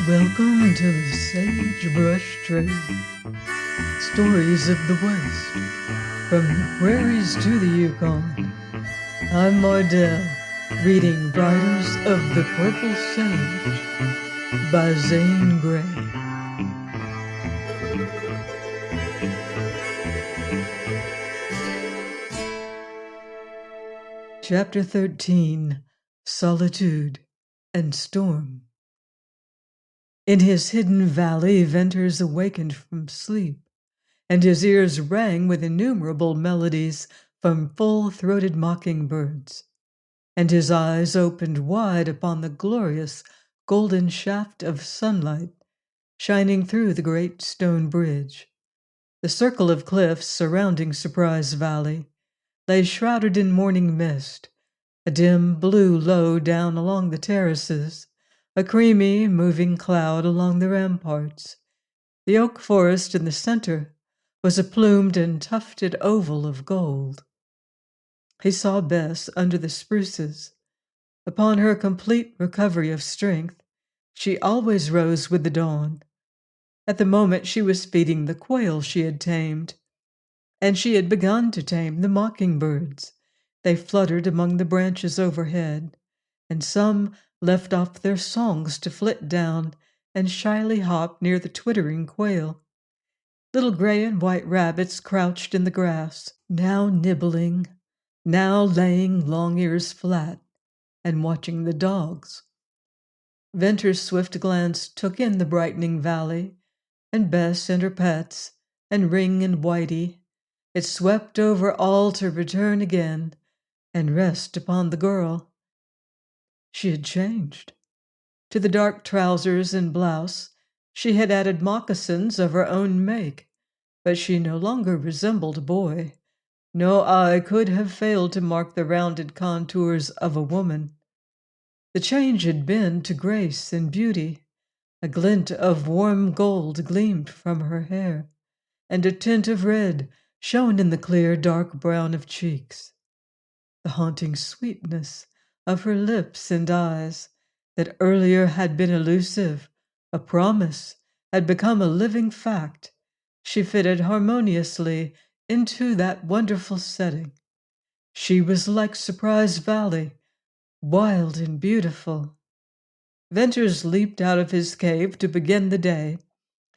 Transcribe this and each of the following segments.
Welcome to the Sagebrush Trail. Stories of the West, from the prairies to the Yukon. I'm Mardell, reading Riders of the Purple Sage by Zane Grey. Chapter 13, Solitude and Storm. In his hidden valley, Venters awakened from sleep, and his ears rang with innumerable melodies from full-throated mockingbirds, and his eyes opened wide upon the glorious golden shaft of sunlight shining through the great stone bridge. The circle of cliffs surrounding Surprise Valley lay shrouded in morning mist, a dim blue low down along the terraces, a creamy moving cloud along the ramparts. The oak forest in the center was a plumed and tufted oval of gold. He saw Bess under the spruces. Upon her complete recovery of strength, she always rose with the dawn. At the moment she was feeding the quail she had tamed, and she had begun to tame the mockingbirds. They fluttered among the branches overhead, and some left off their songs to flit down and shyly hop near the twittering quail. Little gray and white rabbits crouched in the grass, now nibbling, now laying long ears flat and watching the dogs. Venter's swift glance took in the brightening valley, and Bess and her pets, and Ring and Whitey. It swept over all to return again and rest upon the girl. She had changed. To the dark trousers and blouse, she had added moccasins of her own make, but she no longer resembled a boy. No eye could have failed to mark the rounded contours of a woman. The change had been to grace and beauty. A glint of warm gold gleamed from her hair, and a tint of red shone in the clear dark brown of cheeks. The haunting sweetness of her lips and eyes, that earlier had been elusive, a promise, had become a living fact. She fitted harmoniously into that wonderful setting. She was like Surprise Valley, wild and beautiful. Venters leaped out of his cave to begin the day.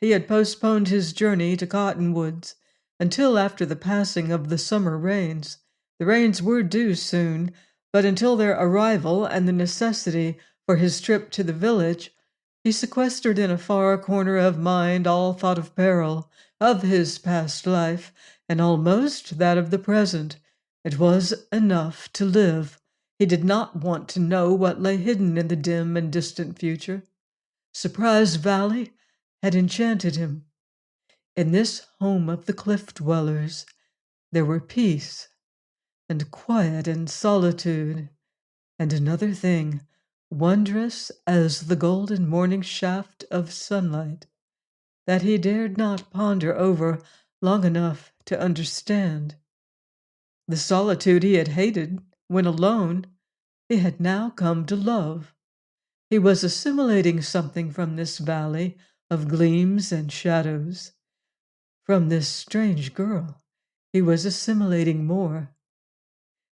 He had postponed his journey to Cottonwoods until after the passing of the summer rains. The rains were due soon, but until their arrival and the necessity for his trip to the village, he sequestered in a far corner of mind all thought of peril, of his past life, and almost that of the present. It was enough to live. He did not want to know what lay hidden in the dim and distant future. Surprise Valley had enchanted him. In this home of the cliff dwellers, there were peace and quiet and solitude, and another thing, wondrous as the golden morning shaft of sunlight, that he dared not ponder over long enough to understand. The solitude he had hated when alone, he had now come to love. He was assimilating something from this valley of gleams and shadows. From this strange girl, he was assimilating more.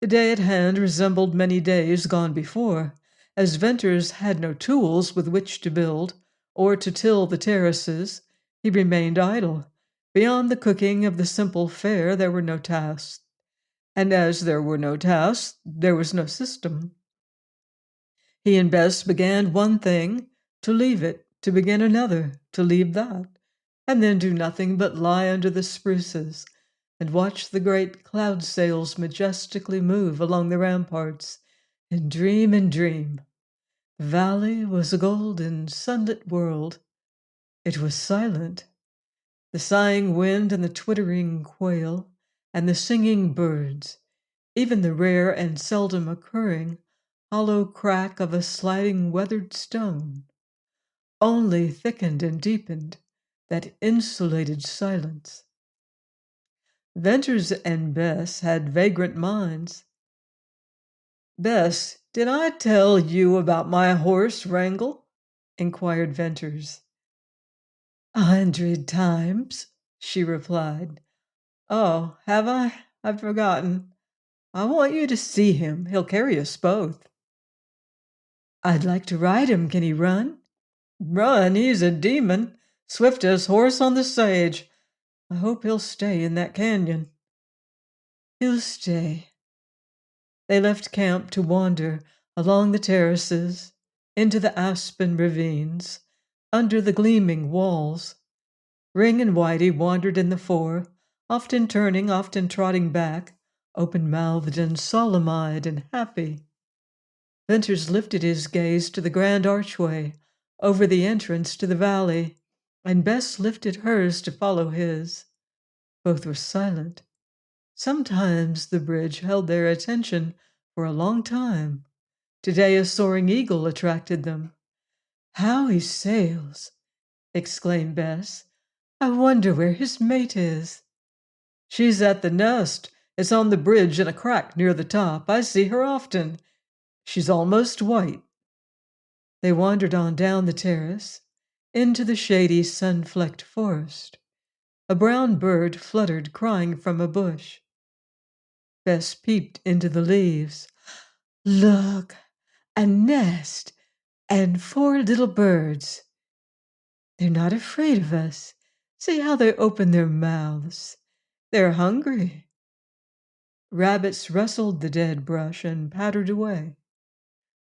The day at hand resembled many days gone before, as Venters had no tools with which to build or to till the terraces. He remained idle. Beyond the cooking of the simple fare, there were no tasks. And as there were no tasks, there was no system. He and Bess began one thing, to leave it, to begin another, to leave that, and then do nothing but lie under the spruces and watch the great cloud sails majestically move along the ramparts, and dream and dream. The valley was a golden, sunlit world. It was silent. The sighing wind and the twittering quail and the singing birds, even the rare and seldom occurring hollow crack of a sliding weathered stone, only thickened and deepened that insulated silence. Venters and Bess had vagrant minds. "Bess, did I tell you about my horse, Wrangle?" inquired Venters. 100 times, she replied. Oh, have I? I've forgotten. I want you to see him. He'll carry us both. I'd like to ride him. Can he run? Run? He's a demon. Swiftest horse on the sage. I hope he'll stay in that canyon. He'll stay. They left camp to wander along the terraces, into the aspen ravines, under the gleaming walls. Ring and Whitey wandered in the fore, often turning, often trotting back, open-mouthed and solemn-eyed and happy. Venters lifted his gaze to the grand archway over the entrance to the valley, and Bess lifted hers to follow his. Both were silent. Sometimes the bridge held their attention for a long time. Today a soaring eagle attracted them. How he sails! Exclaimed Bess. I wonder where his mate is. She's at the nest. It's on the bridge in a crack near the top. I see her often. She's almost white. They wandered on down the terrace, into the shady, sun-flecked forest. A brown bird fluttered, crying from a bush. Bess peeped into the leaves. Look, a nest and 4 little birds. They're not afraid of us. See how they open their mouths. They're hungry. Rabbits rustled the dead brush and pattered away.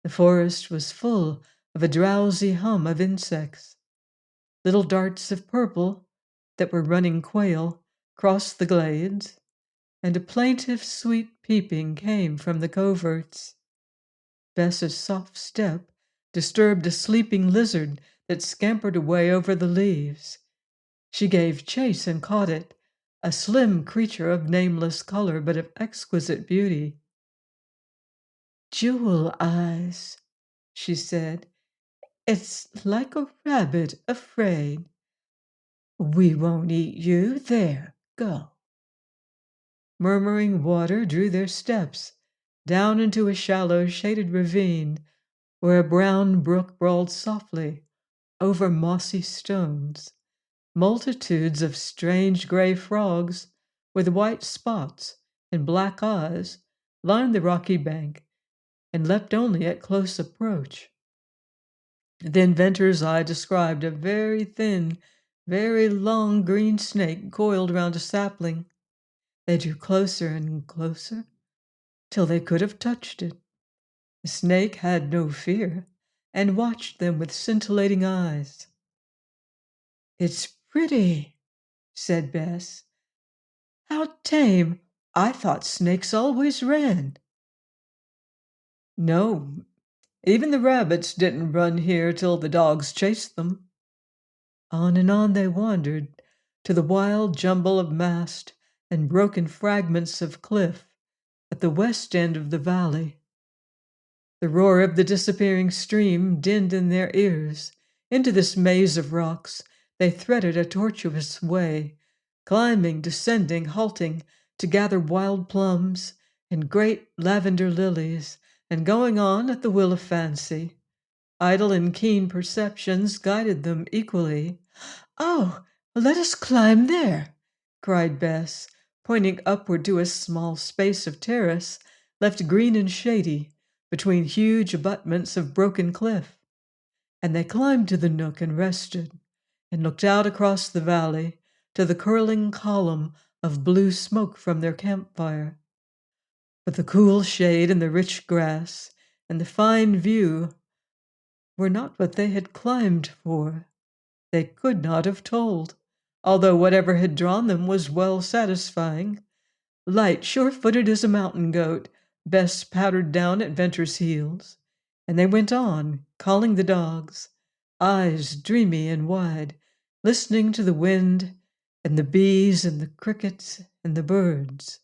The forest was full of a drowsy hum of insects. Little darts of purple that were running quail crossed the glades, and a plaintive, sweet peeping came from the coverts. Bess's soft step disturbed a sleeping lizard that scampered away over the leaves. She gave chase and caught it, a slim creature of nameless color but of exquisite beauty. Jewel eyes, she said. It's like a rabbit afraid. We won't eat you. There, go. Murmuring water drew their steps down into a shallow, shaded ravine where a brown brook brawled softly over mossy stones. Multitudes of strange gray frogs with white spots and black eyes lined the rocky bank and leapt only at close approach. The inventor's eye described a very thin, very long green snake coiled round a sapling. They drew closer and closer till they could have touched it. The snake had no fear and watched them with scintillating eyes. It's pretty, said Bess. How tame! I thought snakes always ran. No, even the rabbits didn't run here till the dogs chased them. On and on they wandered, to the wild jumble of mast and broken fragments of cliff at the west end of the valley. The roar of the disappearing stream dinned in their ears. Into this maze of rocks they threaded a tortuous way, climbing, descending, halting to gather wild plums and great lavender lilies, and going on at the will of fancy. Idle and keen perceptions guided them equally. Oh, let us climb there, cried Bess, pointing upward to a small space of terrace left green and shady between huge abutments of broken cliff. And they climbed to the nook and rested, and looked out across the valley to the curling column of blue smoke from their campfire. But the cool shade and the rich grass and the fine view were not what they had climbed for. They could not have told, although whatever had drawn them was well satisfying. Light, sure-footed as a mountain goat, Bess powdered down at Venter's heels, and they went on, calling the dogs, eyes dreamy and wide, listening to the wind and the bees and the crickets and the birds.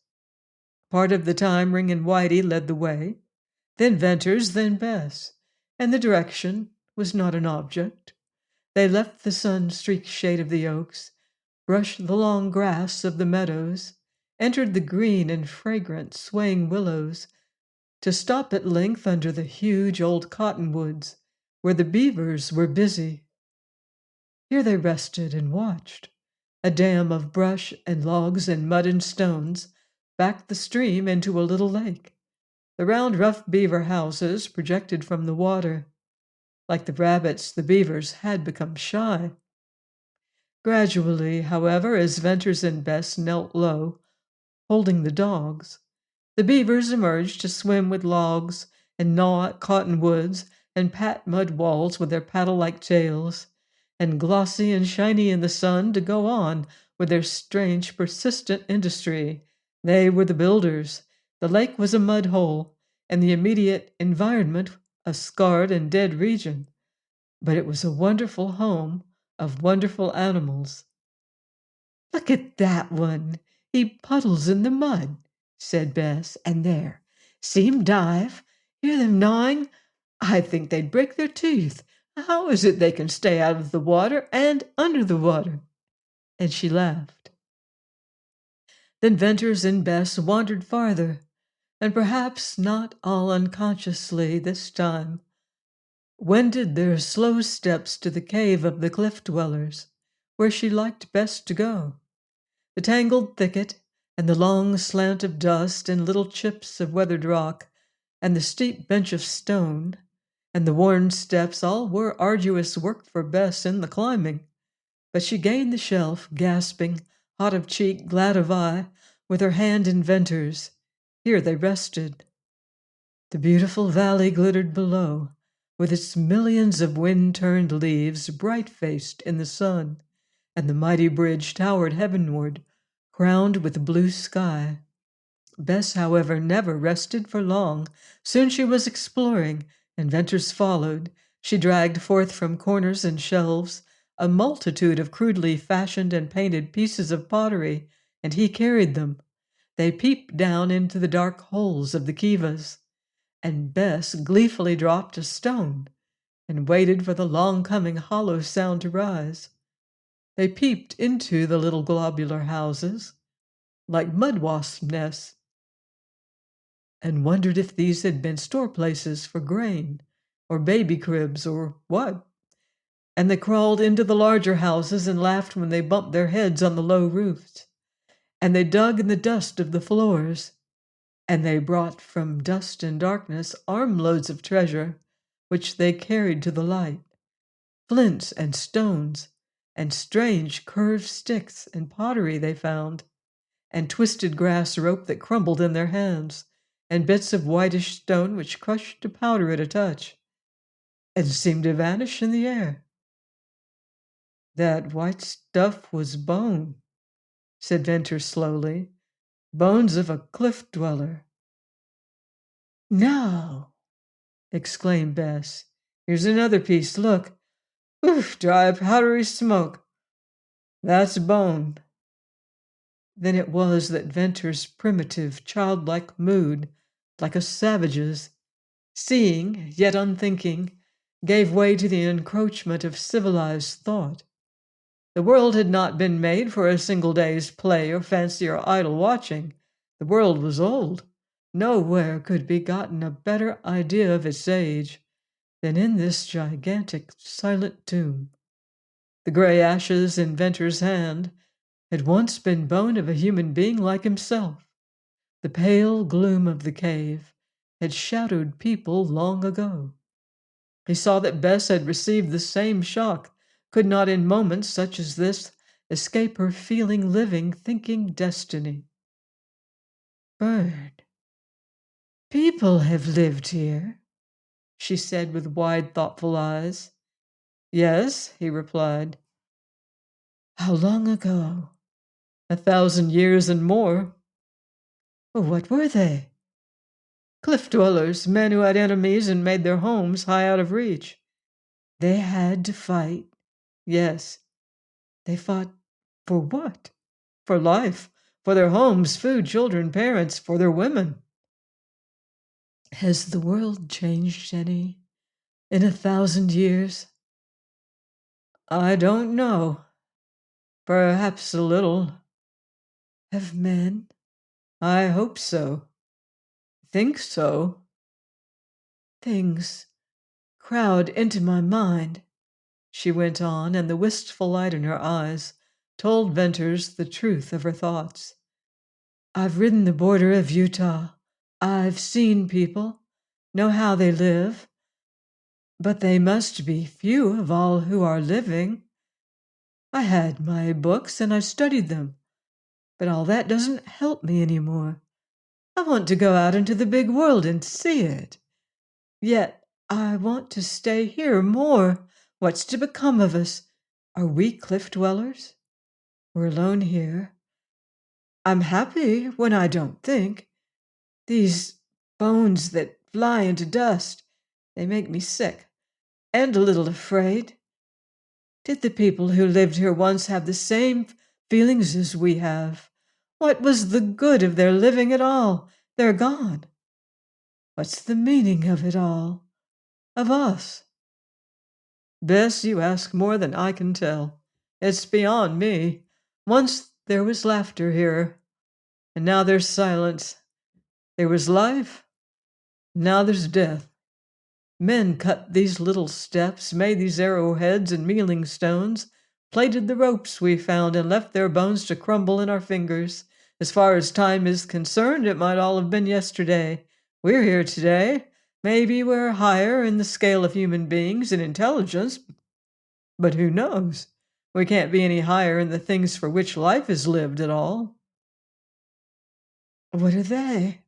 Part of the time Ring and Whitey led the way, then Venters, then Bess, and the direction was not an object. They left the sun-streaked shade of the oaks, brushed the long grass of the meadows, entered the green and fragrant swaying willows, to stop at length under the huge old cottonwoods, where the beavers were busy. Here they rested and watched. A dam of brush and logs and mud and stones backed the stream into a little lake. The round, rough beaver houses projected from the water. Like the rabbits, the beavers had become shy. Gradually, however, as Venters and Bess knelt low, holding the dogs, the beavers emerged to swim with logs and gnaw at cottonwoods and pat mud walls with their paddle-like tails, and glossy and shiny in the sun to go on with their strange, persistent industry. They were the builders. The lake was a mud hole, and the immediate environment a scarred and dead region. But it was a wonderful home of wonderful animals. "Look at that one. He puddles in the mud," said Bess. "And there, see him dive? Hear them gnawing? I think they'd break their teeth. How is it they can stay out of the water and under the water?" And she laughed. Then Venters and Bess wandered farther, and perhaps not all unconsciously this time, wended their slow steps to the cave of the cliff dwellers, where she liked best to go. The tangled thicket, and the long slant of dust and little chips of weathered rock, and the steep bench of stone, and the worn steps all were arduous work for Bess in the climbing. But she gained the shelf, gasping, hot of cheek, glad of eye, with her hand in Venters. Here they rested. The beautiful valley glittered below, with its millions of wind-turned leaves bright-faced in the sun, and the mighty bridge towered heavenward, crowned with blue sky. Bess, however, never rested for long. Soon she was exploring, and Venters followed. She dragged forth from corners and shelves a multitude of crudely fashioned and painted pieces of pottery, and he carried them. They peeped down into the dark holes of the kivas, and Bess gleefully dropped a stone and waited for the long-coming hollow sound to rise. They peeped into the little globular houses, like mud-wasp nests, and wondered if these had been store places for grain, or baby cribs, or what. And they crawled into the larger houses and laughed when they bumped their heads on the low roofs. And they dug in the dust of the floors, and they brought from dust and darkness armloads of treasure, which they carried to the light. Flints and stones, and strange curved sticks and pottery they found, and twisted grass rope that crumbled in their hands, and bits of whitish stone which crushed to powder at a touch, and seemed to vanish in the air. "That white stuff was bone," said Venters slowly. "Bones of a cliff dweller." "No!" exclaimed Bess. "Here's another piece. Look. Oof, dry powdery smoke. That's bone." Then it was that Venter's primitive, childlike mood, like a savage's, seeing yet unthinking, gave way to the encroachment of civilized thought. The world had not been made for a single day's play or fancy or idle watching. The world was old. Nowhere could be gotten a better idea of its age than in this gigantic, silent tomb. The gray ashes in Venter's hand had once been bone of a human being like himself. The pale gloom of the cave had shadowed people long ago. He saw that Bess had received the same shock, could not in moments such as this escape her feeling, living, thinking destiny. "Bird, people have lived here," she said with wide, thoughtful eyes. "Yes," he replied. "How long ago?" "1,000 years and more." "What were they?" "Cliff dwellers, men who had enemies and made their homes high out of reach." "They had to fight." "Yes." "They fought for what?" "For life, for their homes, food, children, parents, for their women." "Has the world changed any in 1,000 years?" "I don't know. Perhaps a little." "Have men?" "I hope so." "Think so." "Things crowd into my mind," she went on, and the wistful light in her eyes told Venters the truth of her thoughts. "I've ridden the border of Utah. I've seen people, know how they live, but they must be few of all who are living. I had my books and I studied them, but all that doesn't help me anymore. I want to go out into the big world and see it. Yet I want to stay here more. What's to become of us? Are we cliff dwellers? We're alone here. I'm happy when I don't think. These bones that fly into dust, they make me sick and a little afraid. Did the people who lived here once have the same feelings as we have? What was the good of their living at all? They're gone. What's the meaning of it all? Of us?" "Bess, you ask more than I can tell. It's beyond me. Once there was laughter here, and now there's silence. There was life, and now there's death. Men cut these little steps, made these arrowheads and mealing stones, plaited the ropes we found, and left their bones to crumble in our fingers. As far as time is concerned, it might all have been yesterday. We're here today. Maybe we're higher in the scale of human beings in intelligence, but who knows? We can't be any higher in the things for which life is lived at all." "What are they?"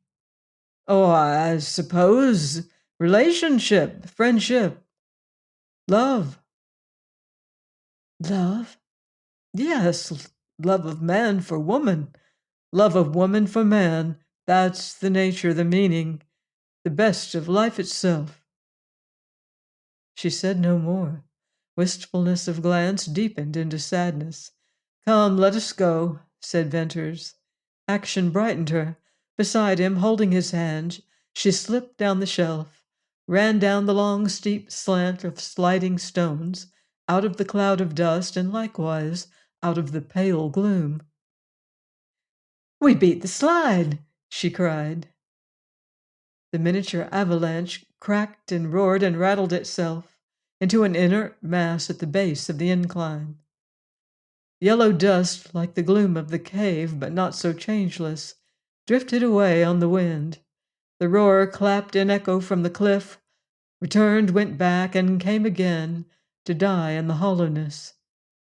"Oh, I suppose relationship, friendship, love." "Love?" "Yes, love of man for woman, love of woman for man. That's the nature, the meaning, the best of life itself." She said no more. Wistfulness of glance deepened into sadness. "Come, let us go," said Venters. Action brightened her. Beside him, holding his hand, she slipped down the shelf, ran down the long, steep slant of sliding stones, out of the cloud of dust, and likewise out of the pale gloom. "We beat the slide!" she cried. The miniature avalanche cracked and roared and rattled itself into an inert mass at the base of the incline. Yellow dust, like the gloom of the cave, but not so changeless, drifted away on the wind. The roar clapped in echo from the cliff, returned, went back, and came again to die in the hollowness.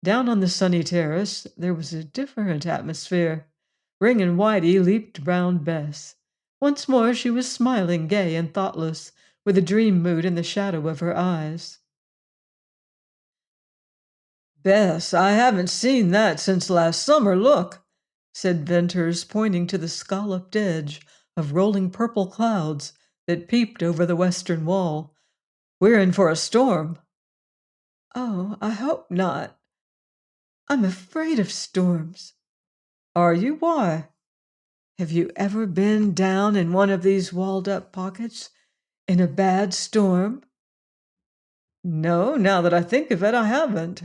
Down on the sunny terrace there was a different atmosphere. Ring and Whitey leaped round Bess. Once more she was smiling, gay and thoughtless, with a dream mood in the shadow of her eyes. "Bess, I haven't seen that since last summer. Look," said Venters, pointing to the scalloped edge of rolling purple clouds that peeped over the western wall. "We're in for a storm." "Oh, I hope not. I'm afraid of storms." "Are you? Why?" "Have you ever been down in one of these walled-up pockets in a bad storm?" "No, now that I think of it, I haven't."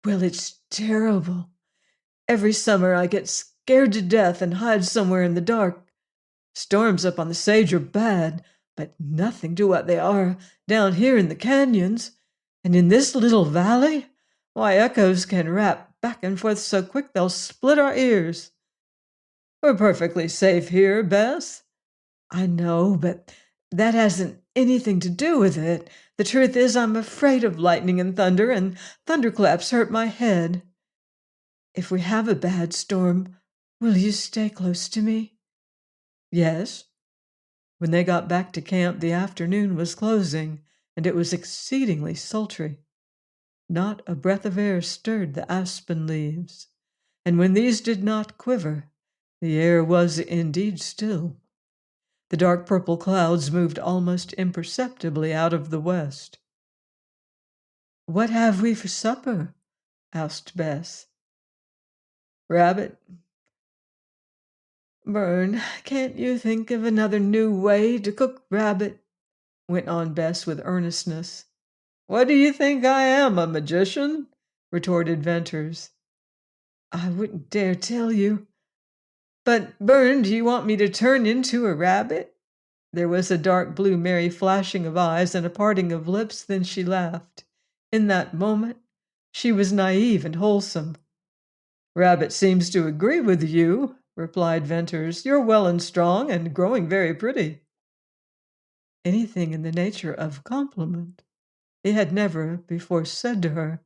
"Well, it's terrible. Every summer I get scared to death and hide somewhere in the dark. Storms up on the Sage are bad, but nothing to what they are down here in the canyons. And in this little valley, why, echoes can rap back and forth so quick they'll split our ears." "We're perfectly safe here, Bess." "I know, but that hasn't anything to do with it. The truth is, I'm afraid of lightning and thunder, and thunderclaps hurt my head. If we have a bad storm, will you stay close to me?" "Yes." When they got back to camp, the afternoon was closing, and it was exceedingly sultry. Not a breath of air stirred the aspen leaves, and when these did not quiver, the air was indeed still. The dark purple clouds moved almost imperceptibly out of the west. "What have we for supper?" asked Bess. "Rabbit." "Bern, can't you think of another new way to cook rabbit?" went on Bess with earnestness. "What do you think I am, a magician?" retorted Venters. "I wouldn't dare tell you. But, Bern, do you want me to turn into a rabbit?" There was a dark blue merry flashing of eyes and a parting of lips, then she laughed. In that moment, she was naive and wholesome. Rabbit seems to agree with you, replied Venters. You're well and strong and growing very pretty. Anything in the nature of compliment he had never before said to her,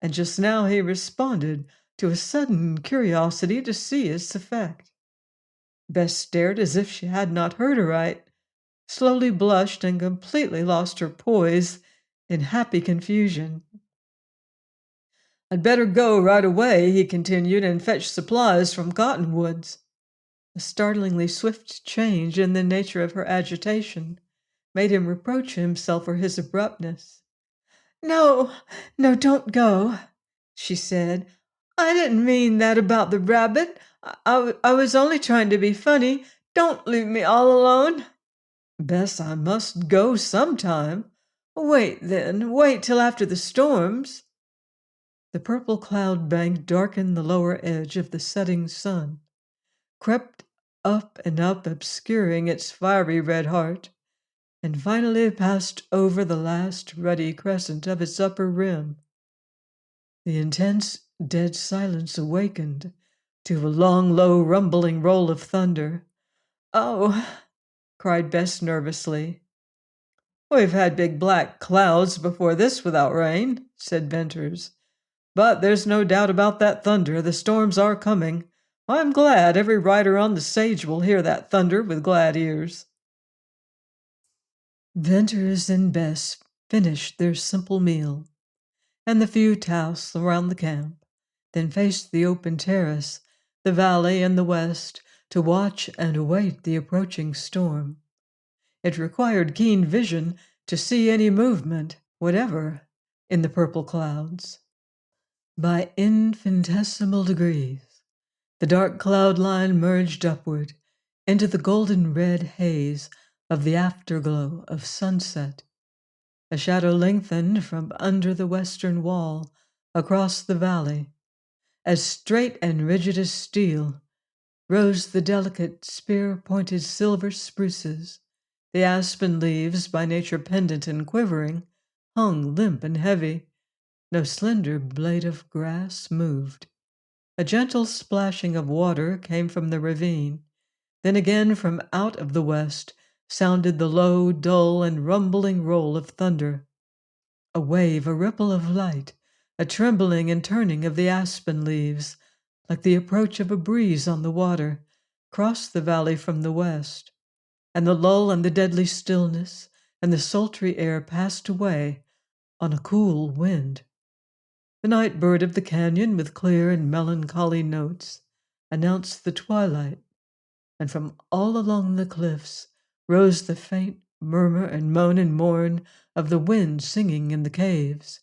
and just now he responded to a sudden curiosity to see its effect. Bess stared as if she had not heard aright, slowly blushed, and completely lost her poise in happy confusion. I'd better go right away, he continued, and fetch supplies from Cottonwoods. A startlingly swift change in the nature of her agitation made him reproach himself for his abruptness. No, no, don't go, she said. I didn't mean that about the rabbit. I was only trying to be funny. Don't leave me all alone. Bess, I must go sometime. Wait, then. Wait till after the storms. The purple cloud bank darkened the lower edge of the setting sun, crept up and up, obscuring its fiery red heart, and finally passed over the last ruddy crescent of its upper rim. The intense, dead silence awakened to a long, low, rumbling roll of thunder. Oh, cried Bess nervously. We've had big black clouds before this without rain, said Venters. But there's no doubt about that thunder. The storms are coming. I'm glad every rider on the sage will hear that thunder with glad ears. Venters and Bess finished their simple meal and the few tasks around the camp, then faced the open terrace, the valley, and the west to watch and await the approaching storm. It required keen vision to see any movement, whatever, in the purple clouds. By infinitesimal degrees, the dark cloud line merged upward into the golden red haze of the afterglow of sunset. A shadow lengthened from under the western wall across the valley. As straight and rigid as steel rose the delicate spear-pointed silver spruces. The aspen leaves, by nature pendant and quivering, hung limp and heavy. No slender blade of grass moved. A gentle splashing of water came from the ravine. Then again from out of the west sounded the low, dull, and rumbling roll of thunder. A wave, a ripple of light, a trembling and turning of the aspen leaves, like the approach of a breeze on the water, crossed the valley from the west, and the lull and the deadly stillness and the sultry air passed away on a cool wind. The night bird of the canyon, with clear and melancholy notes, announced the twilight, and from all along the cliffs rose the faint murmur and moan and mourn of the wind singing in the caves.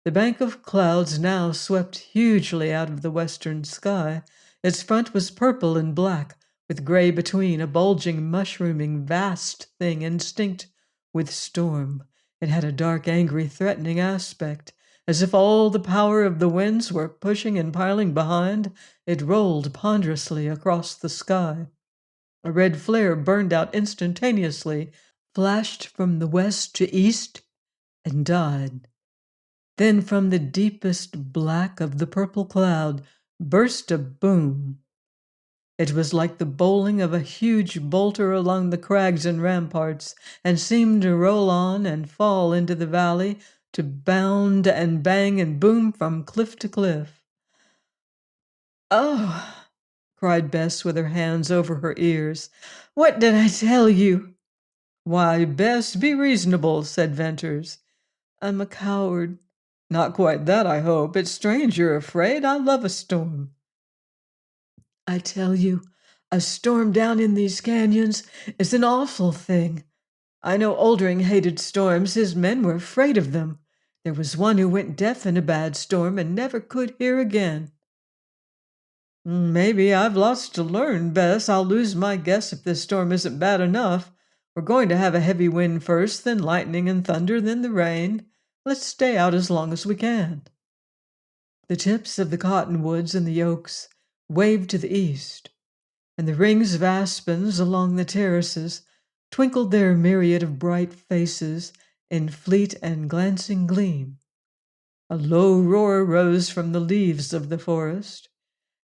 The bank of clouds now swept hugely out of the western sky. Its front was purple and black, with gray between, a bulging, mushrooming, vast thing instinct with storm. It had a dark, angry, threatening aspect, as if all the power of the winds were pushing and piling behind. It rolled ponderously across the sky. A red flare burned out instantaneously, flashed from the west to east, and died. Then from the deepest black of the purple cloud burst a boom. It was like the bowling of a huge boulder along the crags and ramparts, and seemed to roll on and fall into the valley, to bound and bang and boom from cliff to cliff. Oh, cried Bess with her hands over her ears. What did I tell you? Why, Bess, be reasonable, said Venters. I'm a coward. Not quite that, I hope. It's strange you're afraid. I love a storm. I tell you, a storm down in these canyons is an awful thing. I know Oldring hated storms. His men were afraid of them. There was one who went deaf in a bad storm and never could hear again. Maybe I've lots to learn, Bess. I'll lose my guess if this storm isn't bad enough. We're going to have a heavy wind first, then lightning and thunder, then the rain. Let's stay out as long as we can. The tips of the cottonwoods and the oaks waved to the east, and the rings of aspens along the terraces twinkled their myriad of bright faces in fleet and glancing gleam. A low roar rose from the leaves of the forest,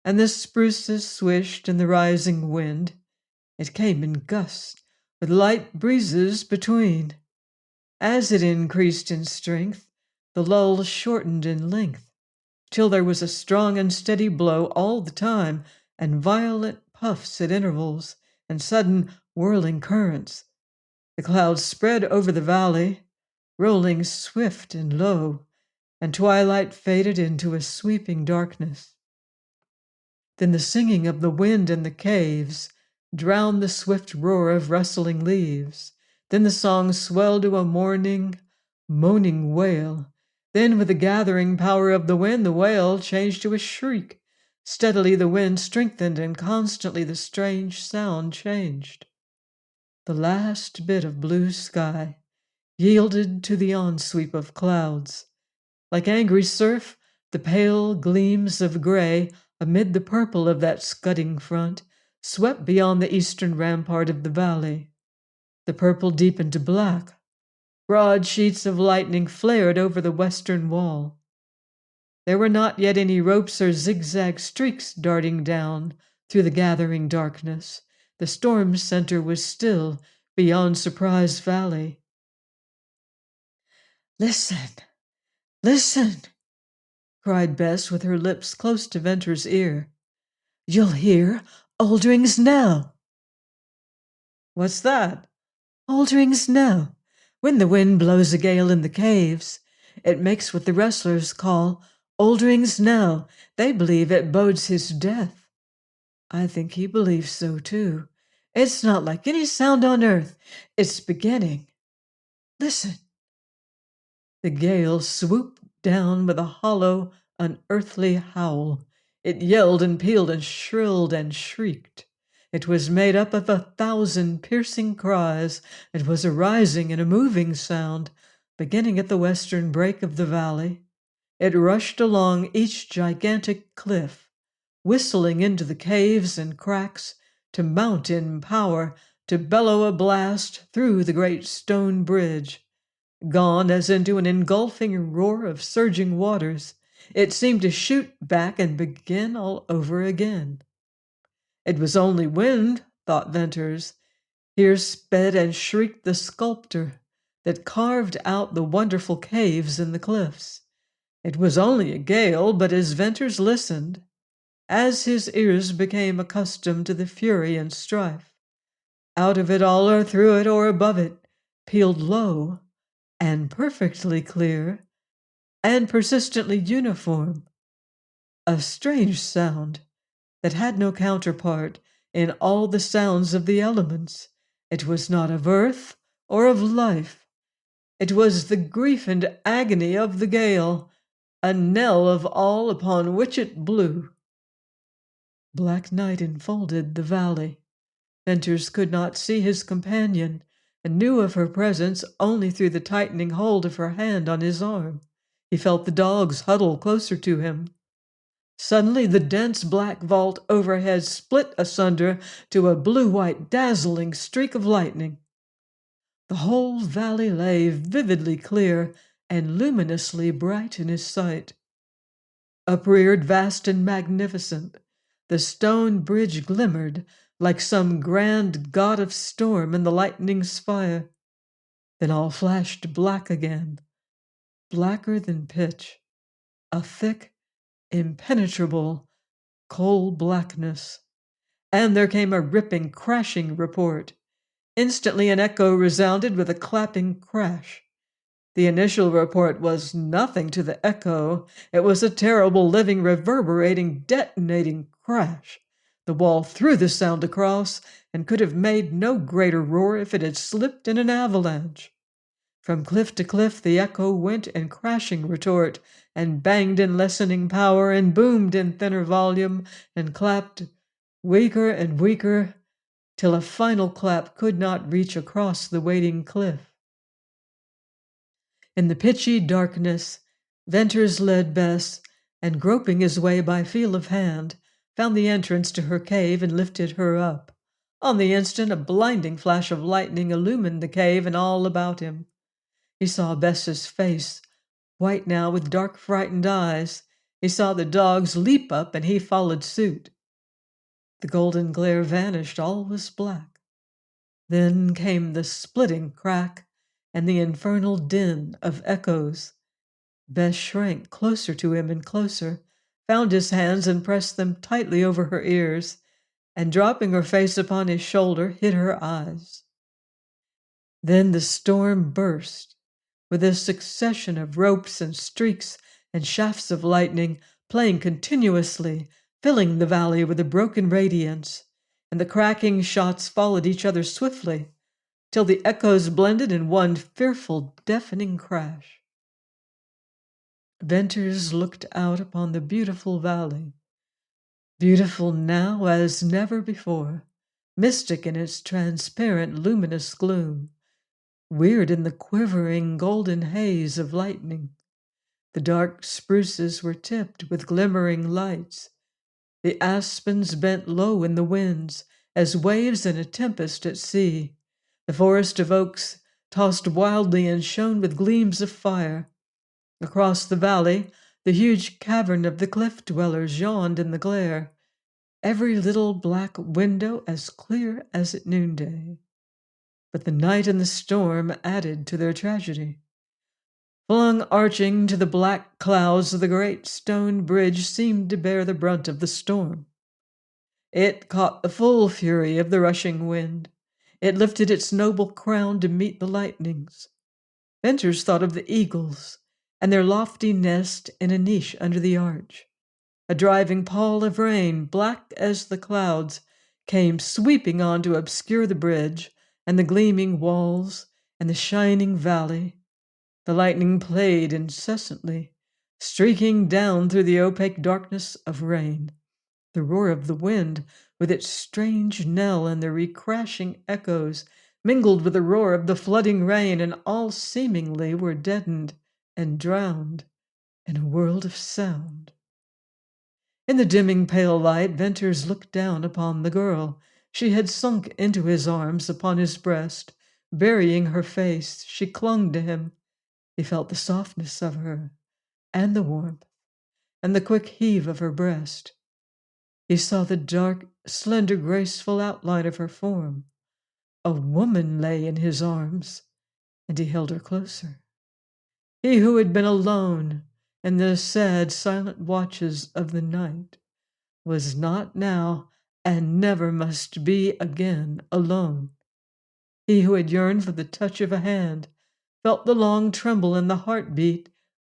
and the spruces swished in the rising wind. It came in gusts, with light breezes between. As it increased in strength, the lull shortened in length, till there was a strong and steady blow all the time, and violent puffs at intervals, and sudden whirling currents. The clouds spread over the valley, rolling swift and low, and twilight faded into a sweeping darkness. Then the singing of the wind in the caves drowned the swift roar of rustling leaves. Then the song swelled to a mourning, moaning wail. Then, with the gathering power of the wind, the wail changed to a shriek. Steadily the wind strengthened, and constantly the strange sound changed. The last bit of blue sky yielded to the onsweep of clouds. Like angry surf, the pale gleams of gray amid the purple of that scudding front swept beyond the eastern rampart of the valley. The purple deepened to black. Broad sheets of lightning flared over the western wall. There were not yet any ropes or zigzag streaks darting down through the gathering darkness. The storm's center was still beyond Surprise Valley. "Listen! Listen!" cried Bess with her lips close to Venter's ear. "You'll hear Oldring's knell." "What's that?" "Oldring's knell. When the wind blows a gale in the caves, it makes what the wrestlers call Oldring's knell. They believe it bodes his death. I think he believes so too. It's not like any sound on earth. It's beginning. Listen." The gale swooped down with a hollow, unearthly howl. It yelled and pealed and shrilled and shrieked. It was made up of 1,000 piercing cries. It was a rising and a moving sound, beginning at the western break of the valley. It rushed along each gigantic cliff, whistling into the caves and cracks, to mount in power, to bellow a blast through the great stone bridge. Gone as into an engulfing roar of surging waters, it seemed to shoot back and begin all over again. It was only wind, thought Venters. Here sped and shrieked the sculptor that carved out the wonderful caves in the cliffs. It was only a gale, but as Venters listened, as his ears became accustomed to the fury and strife, out of it all or through it or above it, pealed low and perfectly clear and persistently uniform a strange sound that had no counterpart in all the sounds of the elements. It was not of earth or of life. It was the grief and agony of the gale, a knell of all upon which it blew. Black night enfolded the valley. Venters could not see his companion, and knew of her presence only through the tightening hold of her hand on his arm. He felt the dogs huddle closer to him. Suddenly the dense black vault overhead split asunder to a blue-white dazzling streak of lightning. The whole valley lay vividly clear and luminously bright in his sight. Upreared vast and magnificent, the stone bridge glimmered like some grand god of storm in the lightning's fire. Then all flashed black again, blacker than pitch, a thick, impenetrable, coal blackness. And there came a ripping, crashing report. Instantly an echo resounded with a clapping crash. The initial report was nothing to the echo. It was a terrible, living, reverberating, detonating crash. The wall threw the sound across, and could have made no greater roar if it had slipped in an avalanche. From cliff to cliff the echo went in crashing retort, and banged in lessening power, and boomed in thinner volume, and clapped weaker and weaker, till a final clap could not reach across the waiting cliff. In the pitchy darkness, Venters led Bess, and groping his way by feel of hand, found the entrance to her cave and lifted her up. On the instant, a blinding flash of lightning illumined the cave and all about him. He saw Bess's face, white now with dark, frightened eyes. He saw the dogs leap up, and he followed suit. The golden glare vanished, all was black. Then came the splitting crack and the infernal din of echoes. Bess shrank closer to him and closer, found his hands and pressed them tightly over her ears, and dropping her face upon his shoulder, hid her eyes. Then the storm burst, with a succession of ropes and streaks and shafts of lightning playing continuously, filling the valley with a broken radiance, and the cracking shots followed each other swiftly, till the echoes blended in one fearful, deafening crash. Venters looked out upon the beautiful valley, beautiful now as never before, mystic in its transparent, luminous gloom, weird in the quivering golden haze of lightning. The dark spruces were tipped with glimmering lights. The aspens bent low in the winds as waves in a tempest at sea. The forest of oaks tossed wildly and shone with gleams of fire. Across the valley, the huge cavern of the cliff dwellers yawned in the glare, every little black window as clear as at noonday. But the night and the storm added to their tragedy. Flung arching to the black clouds, the great stone bridge seemed to bear the brunt of the storm. It caught the full fury of the rushing wind. It lifted its noble crown to meet the lightnings. Venters thought of the eagles and their lofty nest in a niche under the arch. A driving pall of rain, black as the clouds, came sweeping on to obscure the bridge and the gleaming walls and the shining valley. The lightning played incessantly, streaking down through the opaque darkness of rain. The roar of the wind, with its strange knell and the recrashing echoes, mingled with the roar of the flooding rain, and all seemingly were deadened and drowned in a world of sound. In the dimming pale light, Venters looked down upon the girl. She had sunk into his arms upon his breast, burying her face. She clung to him. He felt the softness of her, and the warmth, and the quick heave of her breast. He saw the dark, slender, graceful outline of her form. A woman lay in his arms, and he held her closer. He who had been alone in the sad, silent watches of the night was not now, and never must be again, alone. He who had yearned for the touch of a hand felt the long tremble and the heartbeat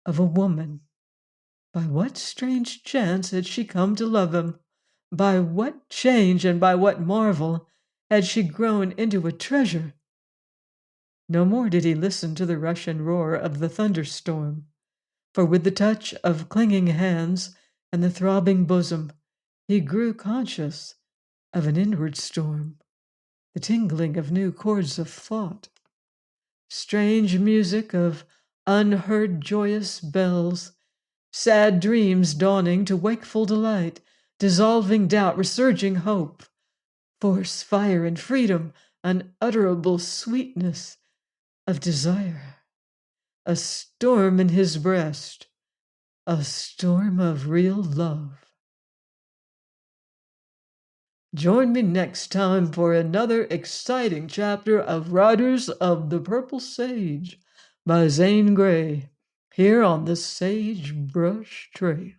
of a woman. By what strange chance had she come to love him? By what change and by what marvel had she grown into a treasure? No more did he listen to the rush and roar of the thunderstorm, for with the touch of clinging hands and the throbbing bosom, he grew conscious of an inward storm, the tingling of new chords of thought, strange music of unheard joyous bells, sad dreams dawning to wakeful delight, dissolving doubt, resurging hope, force, fire, and freedom, unutterable sweetness of desire, a storm in his breast, a storm of real love. Join me next time for another exciting chapter of Riders of the Purple Sage by Zane Grey, here on the Sagebrush Trail.